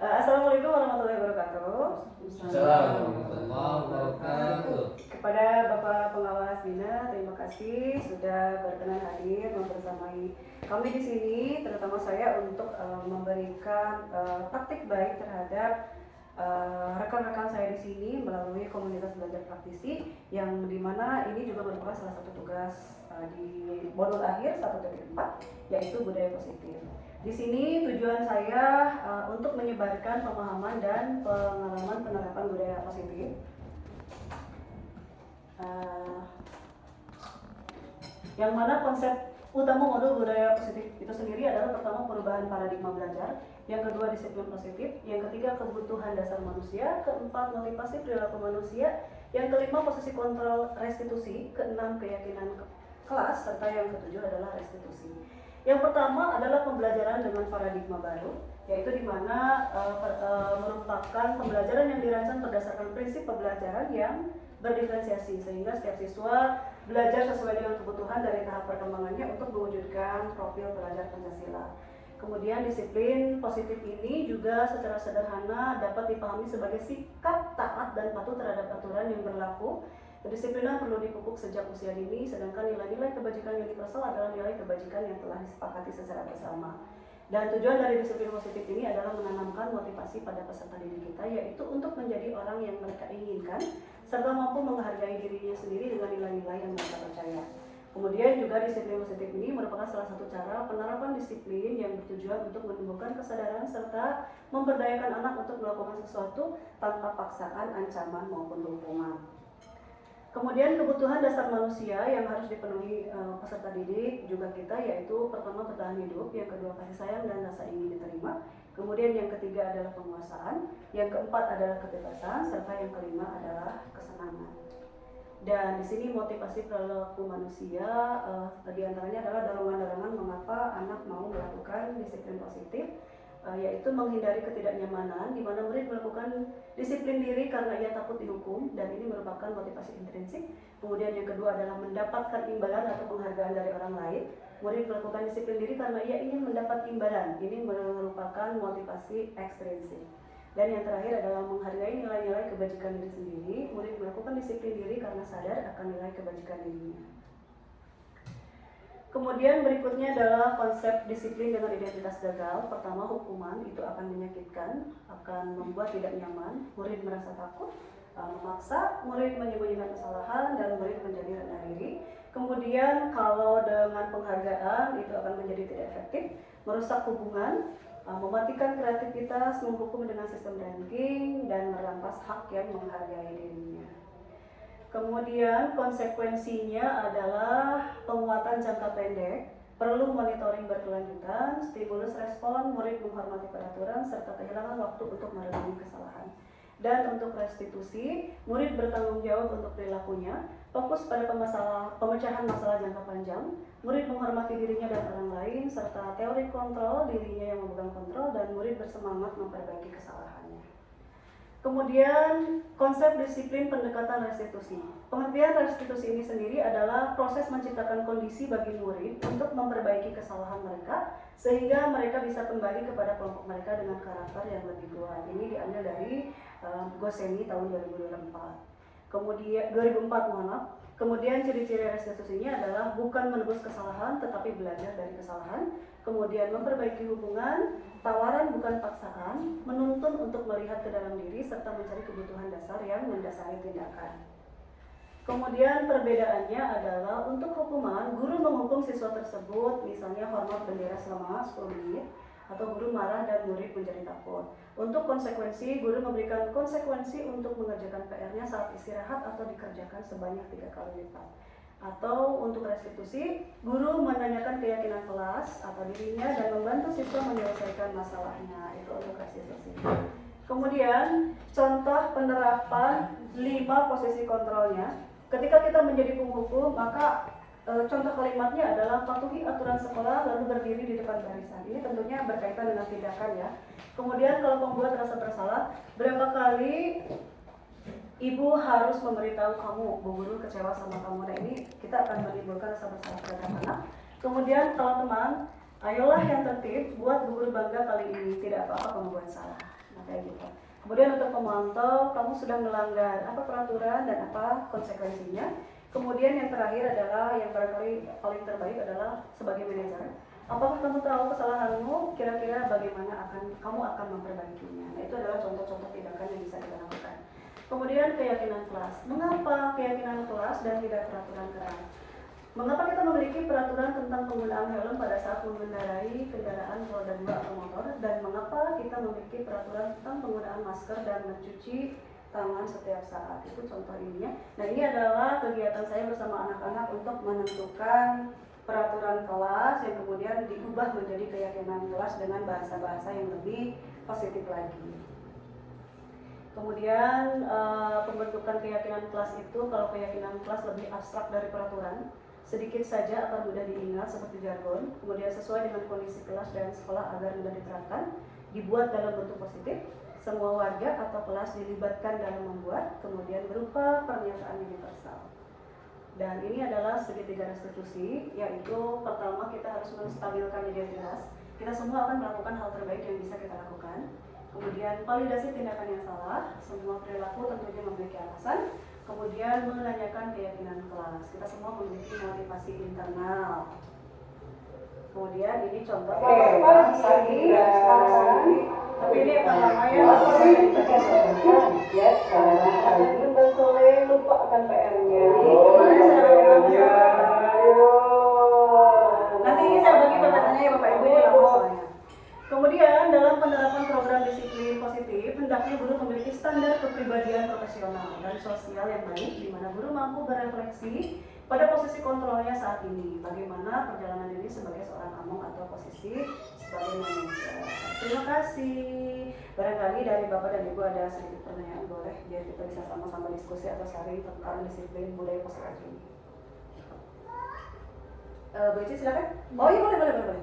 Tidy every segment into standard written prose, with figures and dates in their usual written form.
Assalamualaikum warahmatullahi wabarakatuh. Assalamualaikum warahmatullahi wabarakatuh. Kepada Bapak Pengawas Bina, terima kasih sudah berkenan hadir membersamai kami di sini, terutama saya untuk memberikan praktik baik terhadap rekan-rekan saya di sini melalui komunitas belajar praktisi, yang dimana ini juga merupakan salah satu tugas di modul akhir 1.4, yaitu budaya positif. Di sini tujuan saya untuk menyebarkan pemahaman dan pengalaman penerapan budaya positif. Yang mana konsep utama modul budaya positif itu sendiri adalah pertama perubahan paradigma belajar, yang kedua disiplin positif, yang ketiga kebutuhan dasar manusia, keempat motivasi perilaku manusia, yang kelima posisi kontrol restitusi, keenam keyakinan kelas, serta yang ketujuh adalah restitusi. Yang pertama adalah pembelajaran dengan paradigma baru, yaitu di mana merupakan pembelajaran yang dirancang berdasarkan prinsip pembelajaran yang berdiferensiasi, sehingga setiap siswa belajar sesuai dengan kebutuhan dari tahap perkembangannya untuk mewujudkan profil pelajar Pancasila. Kemudian disiplin positif ini juga secara sederhana dapat dipahami sebagai sikap taat dan patuh terhadap aturan yang berlaku. Kedisiplinan perlu dipupuk sejak usia dini, sedangkan nilai-nilai kebajikan universal adalah nilai kebajikan yang telah disepakati secara bersama. Dan tujuan dari disiplin positif ini adalah menanamkan motivasi pada peserta didik kita, yaitu untuk menjadi orang yang mereka inginkan, serta mampu menghargai dirinya sendiri dengan nilai-nilai yang mereka percaya. Kemudian juga disiplin positif ini merupakan salah satu cara penerapan disiplin yang bertujuan untuk menumbuhkan kesadaran serta memberdayakan anak untuk melakukan sesuatu tanpa paksaan, ancaman maupun hukuman. Kemudian kebutuhan dasar manusia yang harus dipenuhi peserta didik juga kita, yaitu pertama bertahan hidup, yang kedua kasih sayang dan rasa ingin diterima, kemudian yang ketiga adalah penguasaan, yang keempat adalah kebebasan, serta yang kelima adalah kesenangan. Dan di sini motivasi perilaku manusia diantaranya adalah dorongan-dorongan mengapa anak mau melakukan disiplin positif, yaitu menghindari ketidaknyamanan, di mana murid melakukan disiplin diri karena ia takut dihukum, dan ini merupakan motivasi intrinsik. Kemudian yang kedua adalah mendapatkan imbalan atau penghargaan dari orang lain. Murid melakukan disiplin diri karena ia ingin mendapat imbalan, ini merupakan motivasi ekstrinsik. Dan yang terakhir adalah menghargai nilai-nilai kebajikan diri sendiri. Murid melakukan disiplin diri karena sadar akan nilai kebajikan dirinya. Kemudian berikutnya adalah konsep disiplin dengan identitas gagal. Pertama, hukuman itu akan menyakitkan, akan membuat tidak nyaman, murid merasa takut, memaksa, murid menyembunyikan kesalahan, dan murid menjadi rendah diri. Kemudian kalau dengan penghargaan itu akan menjadi tidak efektif, merusak hubungan, mematikan kreativitas, menghukum dengan sistem ranking, dan merampas hak yang menghargai dirinya. Kemudian konsekuensinya adalah penguatan jangka pendek, perlu monitoring berkelanjutan, stimulus respon, murid menghormati peraturan, serta kehilangan waktu untuk merenungi kesalahan. Dan untuk restitusi, murid bertanggung jawab untuk perilakunya, fokus pada pemecahan masalah jangka panjang, murid menghormati dirinya dan orang lain, serta teori kontrol, dirinya yang memegang kontrol, dan murid bersemangat memperbaiki kesalahannya. Kemudian konsep disiplin pendekatan restitusi. Pengertian restitusi ini sendiri adalah proses menciptakan kondisi bagi murid untuk memperbaiki kesalahan mereka sehingga mereka bisa kembali kepada kelompok mereka dengan karakter yang lebih kuat. Ini diambil dari Goseni tahun 2004. Kemudian 2004, mohon maaf. Kemudian ciri-ciri restitusinya adalah bukan menebus kesalahan tetapi belajar dari kesalahan. Kemudian memperbaiki hubungan, tawaran bukan paksaan, menuntun untuk melihat ke dalam diri, serta mencari kebutuhan dasar yang mendasari tindakan. Kemudian perbedaannya adalah untuk hukuman, guru menghukum siswa tersebut, misalnya hormat bendera selama 10 menit, atau guru marah dan murid menjadi takut. Untuk konsekuensi, guru memberikan konsekuensi untuk mengerjakan PR-nya saat istirahat atau dikerjakan sebanyak 3 kali lipat. Atau untuk restitusi, guru menanyakan keyakinan kelas atau dirinya dan membantu siswa menyelesaikan masalahnya. Itu untuk restitusi. Kemudian contoh penerapan 5 posisi kontrolnya. Ketika kita menjadi penghukum, maka contoh kalimatnya adalah patuhi aturan sekolah lalu berdiri di depan barisan. Ini tentunya berkaitan dengan tindakan ya. Kemudian kalau pembuat rasa bersalah, berapa kali ibu harus memberitahu kamu, bu guru kecewa sama kamu. Nah, ini kita akan menimbulkan rasa bersalah terhadap anak. Kemudian kalau teman, ayolah yang tertib, buat bu guru bangga kali ini, tidak apa-apa kamu buat salah. Nah, kayak gitu. Kemudian untuk pemantau, kamu sudah melanggar apa peraturan dan apa konsekuensinya. Kemudian yang terakhir adalah yang barangkali paling terbaik adalah sebagai manajer. Apakah kamu tahu kesalahanmu? Kira-kira bagaimana kamu akan memperbaikinya? Nah, itu adalah contoh-contoh tindakan yang bisa kita lakukan. Kemudian keyakinan kelas. Mengapa keyakinan kelas dan tidak peraturan keras? Mengapa kita memiliki peraturan tentang penggunaan helm pada saat mengendarai kendaraan roda 2 atau motor, dan mengapa kita memiliki peraturan tentang penggunaan masker dan mencuci tangan setiap saat? Itu contoh ininya. Nah, ini adalah kegiatan saya bersama anak-anak untuk menentukan peraturan kelas yang kemudian diubah menjadi keyakinan kelas dengan bahasa-bahasa yang lebih positif lagi. Kemudian pembentukan keyakinan kelas itu, kalau keyakinan kelas lebih abstrak dari peraturan, sedikit saja akan mudah diingat seperti jargon, kemudian sesuai dengan kondisi kelas dan sekolah agar mudah diterapkan, dibuat dalam bentuk positif, semua warga atau kelas dilibatkan dalam membuat, kemudian berupa pernyataan universal. Dan ini adalah segitiga restitusi, yaitu pertama kita harus menstabilkan identitas, kita semua akan melakukan hal terbaik yang bisa kita lakukan. Kemudian validasi tindakan yang salah, semua perilaku tentunya memiliki alasan. Kemudian menanyakan keyakinan kelas, kita semua memiliki motivasi internal. Kemudian ini contoh lagi, tapi ini apa namanya? Lupa akan PR-nya. Nanti ini saya bagi PPT-nya ya Bapak Ibu, masalahnya. Kemudian dalam penerapan program disiplin positif, hendaknya guru memiliki standar kepribadian profesional dan sosial yang baik, di mana guru mampu berefleksi pada posisi kontrolnya saat ini, bagaimana perjalanan diri sebagai seorang among atau posisi sebagai manajer. Terima kasih. Barangkali dari Bapak dan Ibu ada sedikit pertanyaan, boleh, biar kita bisa sama-sama diskusi atau sharing tentang disiplin budaya positif ini. Bu Ici silakan. Oh iya, boleh.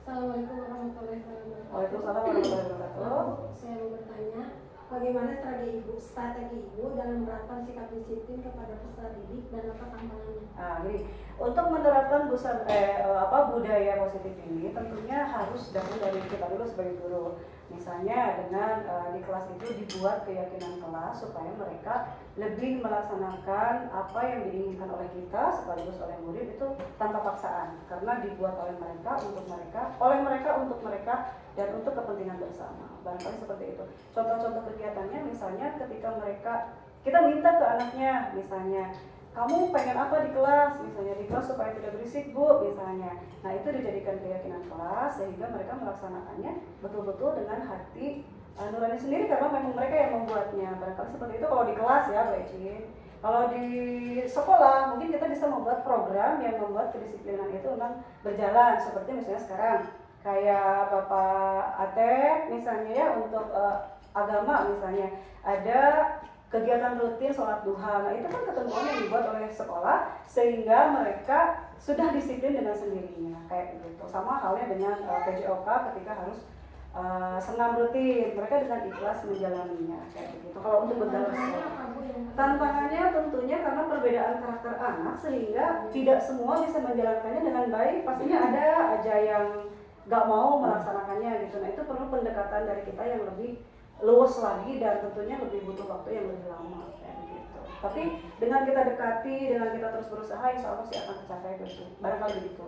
Assalamualaikum warahmatullahi wabarakatuh. Waalaikumsalam warahmatullahi wabarakatuh. Saya mau bertanya, bagaimana strategi ibu dalam menerapkan sikap disiplin kepada peserta didik dan apa tantangannya? Jadi untuk menerapkan budaya positif ini tentunya harus dari kita dulu sebagai guru. Misalnya dengan di kelas itu dibuat keyakinan kelas supaya mereka lebih melaksanakan apa yang diinginkan oleh kita sekaligus oleh murid itu tanpa paksaan, karena dibuat oleh mereka untuk mereka dan untuk kepentingan bersama. Barangkali seperti itu. Contoh-contoh kegiatannya misalnya ketika kita minta ke anaknya, misalnya kamu pengen apa di kelas, misalnya di kelas supaya tidak berisik Bu, misalnya. Nah itu dijadikan keyakinan kelas sehingga mereka melaksanakannya betul-betul dengan hati nurani sendiri, karena memang mereka yang membuatnya. Barangkali seperti itu kalau di kelas ya Bu Ecin. Kalau di sekolah mungkin kita bisa membuat program yang membuat kedisiplinan itu memang berjalan, seperti misalnya sekarang kayak Bapak Atep misalnya ya, untuk agama misalnya ada kegiatan rutin sholat duha. Nah itu kan ketentuan yang dibuat oleh sekolah sehingga mereka sudah disiplin dengan sendirinya kayak gitu. Sama halnya dengan PJOK ketika harus senam rutin, mereka dengan ikhlas menjalaninya kayak begitu. Kalau untuk berdalam sekolah, tantangannya tentunya karena perbedaan karakter anak sehingga tidak semua bisa menjalankannya dengan baik. Pastinya ada aja yang nggak mau melaksanakannya gitu. Nah itu perlu pendekatan dari kita yang lebih luas lagi dan tentunya lebih butuh waktu yang lebih lama kayak gitu. Tapi dengan kita dekati, dengan kita terus berusaha, insya Allah sih akan tercapai begitu. Barangkali begitu.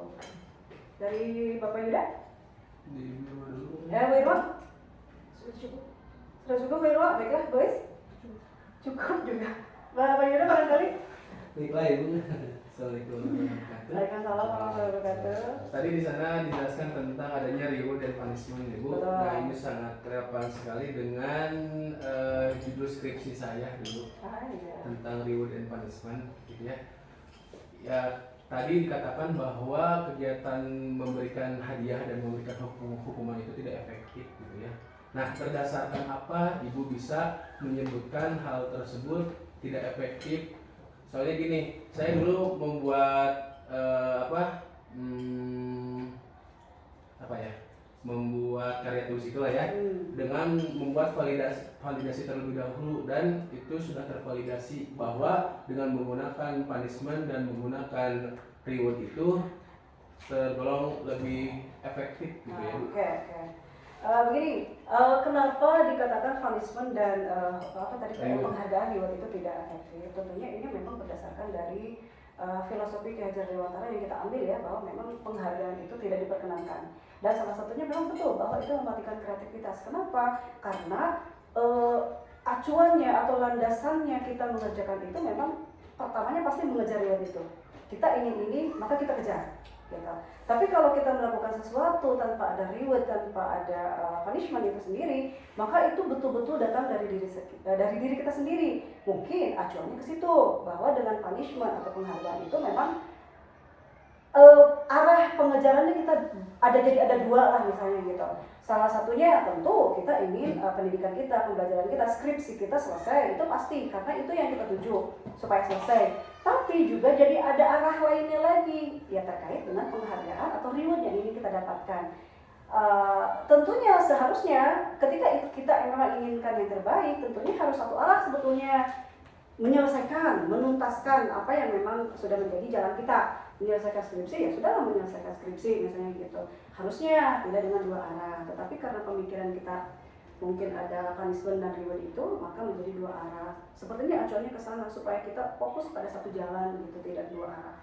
Dari Bapak Yuda? Bu Irwa? Sudah cukup Bu Irwa? Baiklah guys. Cukup juga. Bapak Yuda barangkali? Baiklah Ibu. Assalamualaikum warahmatullahi wabarakatuh. Waalaikumsalam warahmatullahi wabarakatuh. Tadi di sana dijelaskan tentang adanya reward dan punishment Ibu. Betul. Nah ini sangat relevan sekali dengan judul skripsi saya dulu tentang reward dan punishment gitu ya. Ya tadi dikatakan bahwa kegiatan memberikan hadiah dan memberikan hukuman itu tidak efektif gitu ya. Nah berdasarkan apa Ibu bisa menyebutkan hal tersebut tidak efektif? Soalnya gini, saya dulu membuat membuat karya tulis itulah ya, dengan membuat validasi terlebih dahulu, dan itu sudah tervalidasi bahwa dengan menggunakan punishment dan menggunakan reward itu tergolong lebih efektif gitu ya. Oke. Begini, kenapa dikatakan punishment dan apa tadi penghargaan reward itu tidak efektif? Tentunya ini memang berdasarkan dari filosofi Ki Hajar Dewantara yang kita ambil ya, bahwa memang penghargaan itu tidak diperkenankan. Dan salah satunya memang betul bahwa itu mematikan kreativitas. Kenapa? Karena acuannya atau landasannya kita mengerjakan itu memang pertamanya pasti mengejar reward itu. Kita ingin ini, maka kita kejar. Gitu. Tapi kalau kita melakukan sesuatu tanpa ada reward, tanpa ada punishment itu sendiri, maka itu betul-betul datang dari diri kita sendiri. Mungkin acuannya ke situ, bahwa dengan punishment atau penghargaan itu memang arah pengejarannya kita ada dua lah misalnya gitu. Salah satunya tentu kita ingin pendidikan kita, pembelajaran kita, skripsi kita selesai, itu pasti karena itu yang kita tuju supaya selesai. Tapi juga jadi ada arah lainnya lagi, ya terkait dengan penghargaan atau reward yang ingin kita dapatkan. Tentunya seharusnya ketika kita memang inginkan yang terbaik, tentunya harus satu arah sebetulnya, menyelesaikan, menuntaskan apa yang memang sudah menjadi jalan kita. Menyelesaikan skripsi ya sudahlah, menyelesaikan skripsi misalnya gitu. Harusnya tidak dengan dua arah, tetapi karena pemikiran kita mungkin ada punishment dan reward itu, maka menjadi dua arah. Sepertinya acuannya ke sana supaya kita fokus pada satu jalan gitu, tidak dua arah.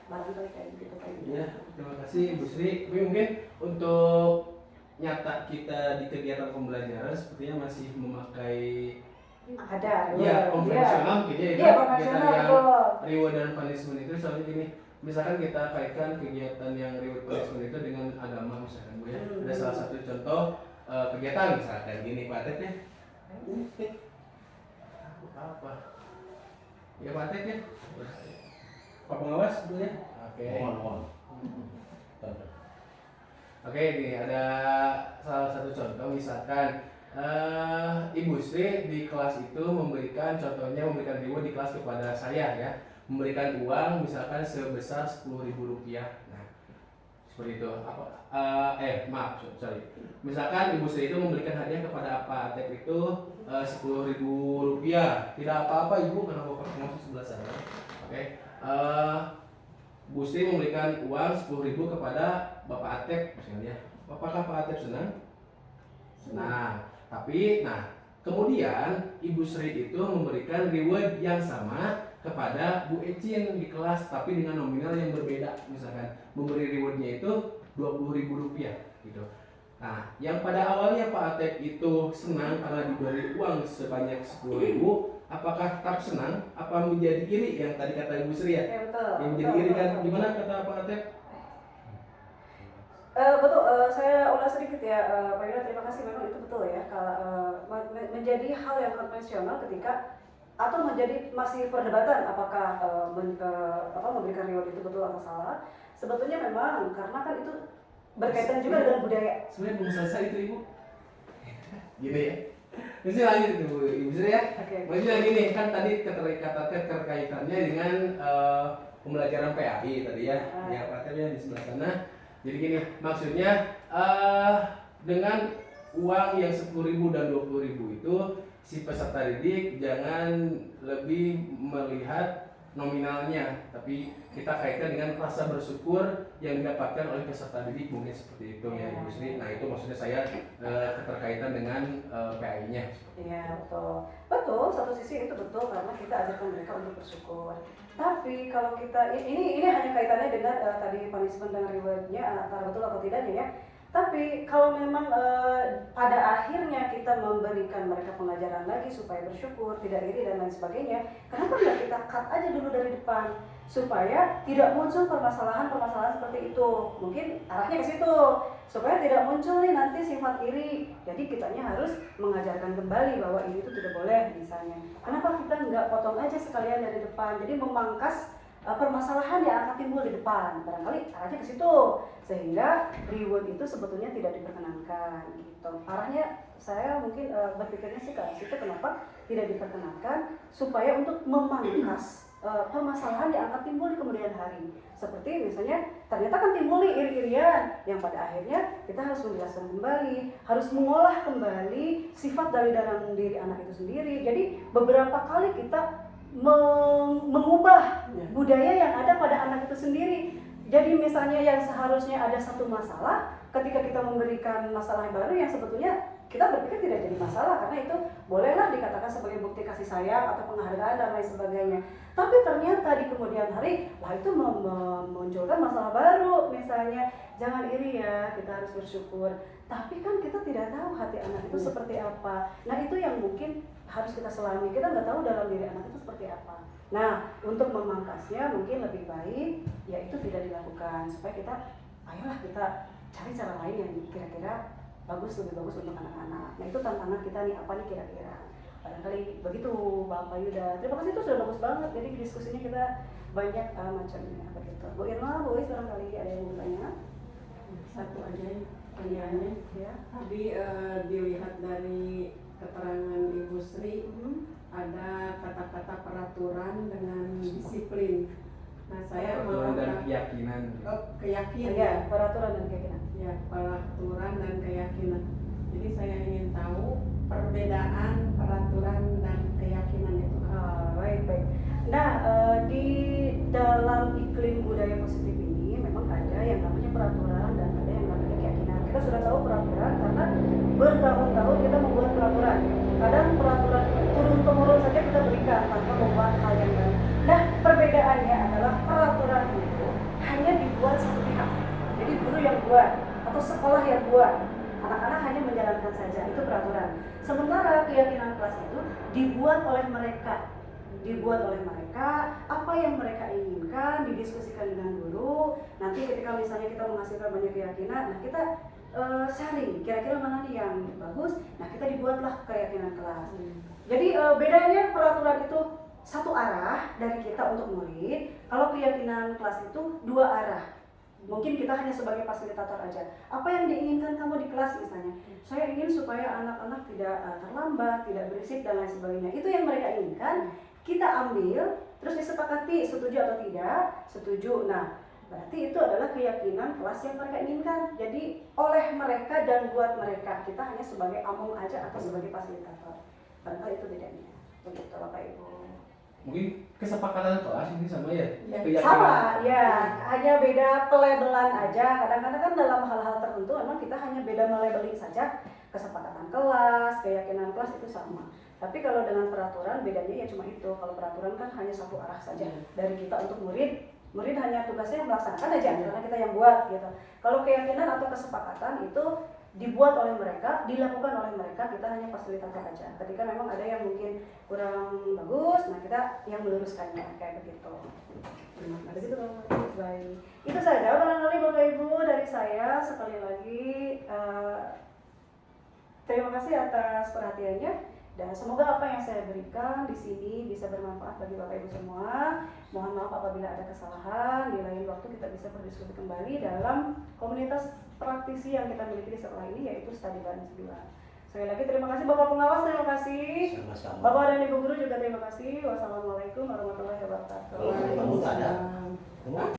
Barangkali kayak gitu. Ya, terima kasih Bu Sri. Tapi mungkin untuk nyata kita di kegiatan pembelajaran sepertinya masih memakai ada konvensional gitu ya, iya, kegiatan yang betul. reward dan punishment itu soalnya gini, misalkan kita kaitkan kegiatan yang reward punishment itu dengan agama misalkan Bu ya. Ada salah satu contoh kegiatan misalkan gini Pak Atet ya. Apa? Ya Pak Atet ya. Pak pengawas Bu ya. Oke. Oke, ini ada salah satu contoh misalkan Ibu Sri di kelas itu memberikan reward di kelas kepada saya ya, memberikan uang misalkan sebesar Rp10.000. Nah, seperti itu. Misalkan Ibu Sri itu memberikan hadiah kepada Pak Atep itu Rp10.000. Tidak apa-apa Ibu, karena Bapak pengawas sebelah sana. Oke. Bu Sri memberikan uang Rp10.000 kepada Bapak Atep misalnya. Apakah Pak Atep senang? Senang. Tapi, kemudian Ibu Sri itu memberikan reward yang sama kepada Bu Ecin di kelas, tapi dengan nominal yang berbeda. Misalkan memberi rewardnya itu Rp20.000 gitu. Nah, yang pada awalnya Pak Atep itu senang karena diberi uang sebanyak Rp10.000, apakah tetap senang? Apa menjadi iri yang tadi kata Ibu Sri ya? Ya betul. Yang menjadi iri kan? Gimana kata Pak Atep? Betul, saya ulas sedikit ya, Pak Yuda, terima kasih, memang itu betul ya. Kalau menjadi hal yang konvensional ketika atau menjadi masih perdebatan apakah memberikan reward itu betul atau salah. Sebetulnya memang karena kan itu berkaitan juga dengan budaya. Sebenarnya belum selesai itu Ibu. Gini ya. Ini lanjut Ibu Sri ya. Maksudnya gini, kan tadi terkaitannya dengan pembelajaran PAI tadi ya. Ya Pak Atep ya di sebelah sana. Jadi gini, maksudnya dengan uang yang Rp10.000 dan Rp20.000 itu si peserta didik jangan lebih melihat nominalnya, tapi kita kaitkan dengan rasa bersyukur yang didapatkan oleh peserta didik, mungkin seperti itu ya Ibu Sri. Nah itu maksudnya saya keterkaitan dengan PAI-nya. Iya betul, satu sisi itu betul karena kita ajarkan mereka untuk bersyukur. Tapi kalau kita ini hanya kaitannya dengan tadi punishment dan rewardnya antara betul atau tidaknya ya. Tapi kalau memang pada akhirnya kita memberikan mereka pengajaran lagi supaya bersyukur, tidak iri dan lain sebagainya, kenapa nggak kita cut aja dulu dari depan supaya tidak muncul permasalahan seperti itu? Mungkin arahnya ke situ supaya tidak muncul nih nanti sifat iri. Jadi kitanya harus mengajarkan kembali bahwa ini itu tidak boleh misalnya. Kenapa kita nggak potong aja sekalian dari depan? Jadi memangkas permasalahan yang akan timbul di depan, barangkali arahnya ke situ, sehingga reward itu sebetulnya tidak diperkenankan gitu. Arahnya saya mungkin berpikirnya sih ke situ, kenapa tidak diperkenankan supaya untuk memangkas permasalahan yang akan timbul di kemudian hari. Seperti misalnya ternyata kan timbul nih iri-irian yang pada akhirnya kita harus menjelaskan kembali, harus mengolah kembali sifat dari dalam diri anak itu sendiri. Jadi beberapa kali kita mengubah budaya yang ada pada anak itu sendiri. Jadi misalnya yang seharusnya ada satu masalah, ketika kita memberikan masalah yang baru yang sebetulnya kita berpikir tidak jadi masalah, karena itu bolehlah dikatakan sebagai bukti kasih sayang atau penghargaan dan lain sebagainya. Tapi ternyata di kemudian hari, wah itu memunculkan masalah baru. Misalnya, jangan iri ya, kita harus bersyukur. Tapi kan kita tidak tahu hati anak itu seperti apa. Nah itu yang mungkin harus kita selami. Kita nggak tahu dalam diri anak itu seperti apa. Nah untuk memangkasnya mungkin lebih baik ya itu tidak dilakukan, supaya kita ayolah kita cari cara lain yang kira-kira lebih bagus untuk anak-anak. Nah itu tantangan kita nih, apa nih kira-kira. Barangkali begitu Bapak Yuda. Terima kasih, itu sudah bagus banget. Jadi diskusinya kita banyak macamnya begitu. Bu Irma, Bu Is, barangkali ada yang mau tanya? Satu aja pertanyaannya. Ya. Tadi dilihat dari keterangan Ibu Sri, ada kata-kata peraturan dengan disiplin. Nah saya mau dan keyakinan. keyakinan. Ya, peraturan dan keyakinan. Ya, peraturan dan keyakinan. Jadi saya ingin tahu perbedaan peraturan dan keyakinan itu. Baik. Nah, di dalam iklim budaya positif ini memang ada yang namanya peraturan dan ada yang namanya keyakinan. Kita sudah tahu peraturan karena bertahun-tahun kita membuat peraturan. Kadang peraturan turun-temurun saja kita berikan tanpa membuat hal yang baru. Nah, perbedaannya adalah peraturan itu hanya dibuat satu pihak. Jadi guru yang buat atau sekolah yang buat, anak-anak hanya menjalankan saja, itu peraturan. Sementara keyakinan kelas itu dibuat oleh mereka, apa yang mereka inginkan didiskusikan dengan guru. Nanti ketika misalnya kita menghasilkan banyak keyakinan, nah kita sharing kira-kira mana nih yang bagus, nah kita dibuatlah keyakinan kelas. Jadi bedanya peraturan itu satu arah dari kita untuk murid, kalau keyakinan kelas itu dua arah. Mungkin kita hanya sebagai fasilitator aja. Apa yang diinginkan kamu di kelas misalnya? Saya ingin supaya anak-anak tidak terlambat, tidak berisik dan lain sebagainya. Itu yang mereka inginkan, kita ambil, terus disepakati setuju atau tidak, setuju. Nah, berarti itu adalah keyakinan kelas yang mereka inginkan. Jadi oleh mereka dan buat mereka, kita hanya sebagai among aja atau sebagai fasilitator. Barangkali itu bedanya. Begitu Bapak Ibu. Mungkin kesepakatan kelas ini sama ya? Sama, ya, hanya beda pelabelan aja. Kadang-kadang kan dalam hal-hal tertentu memang kita hanya beda melabeling saja. Kesepakatan kelas, keyakinan kelas itu sama. Tapi kalau dengan peraturan bedanya ya cuma itu. Kalau peraturan kan hanya satu arah saja dari kita untuk murid. Murid hanya tugasnya melaksanakan aja karena kita yang buat gitu. Kalau keyakinan atau kesepakatan itu dibuat oleh mereka, dilakukan oleh mereka, kita hanya fasilitator aja. Ketika memang ada yang mungkin kurang bagus, nah kita yang meluruskannya kayak begitu. Nah, begitu baik. Itu saja barangkali Bapak Ibu dari saya. Sekali lagi terima kasih atas perhatiannya. Dan semoga apa yang saya berikan di sini bisa bermanfaat bagi Bapak Ibu semua. Mohon maaf apabila ada kesalahan. Di lain waktu kita bisa berdiskusi kembali dalam komunitas praktisi yang kita miliki di sekolah ini, yaitu Study Bareng 9. Sekali lagi terima kasih Bapak Pengawas, terima kasih. Sama-sama. Bapak dan Ibu Guru juga terima kasih. Wassalamualaikum warahmatullahi wabarakatuh. Kalau kamu tak ada.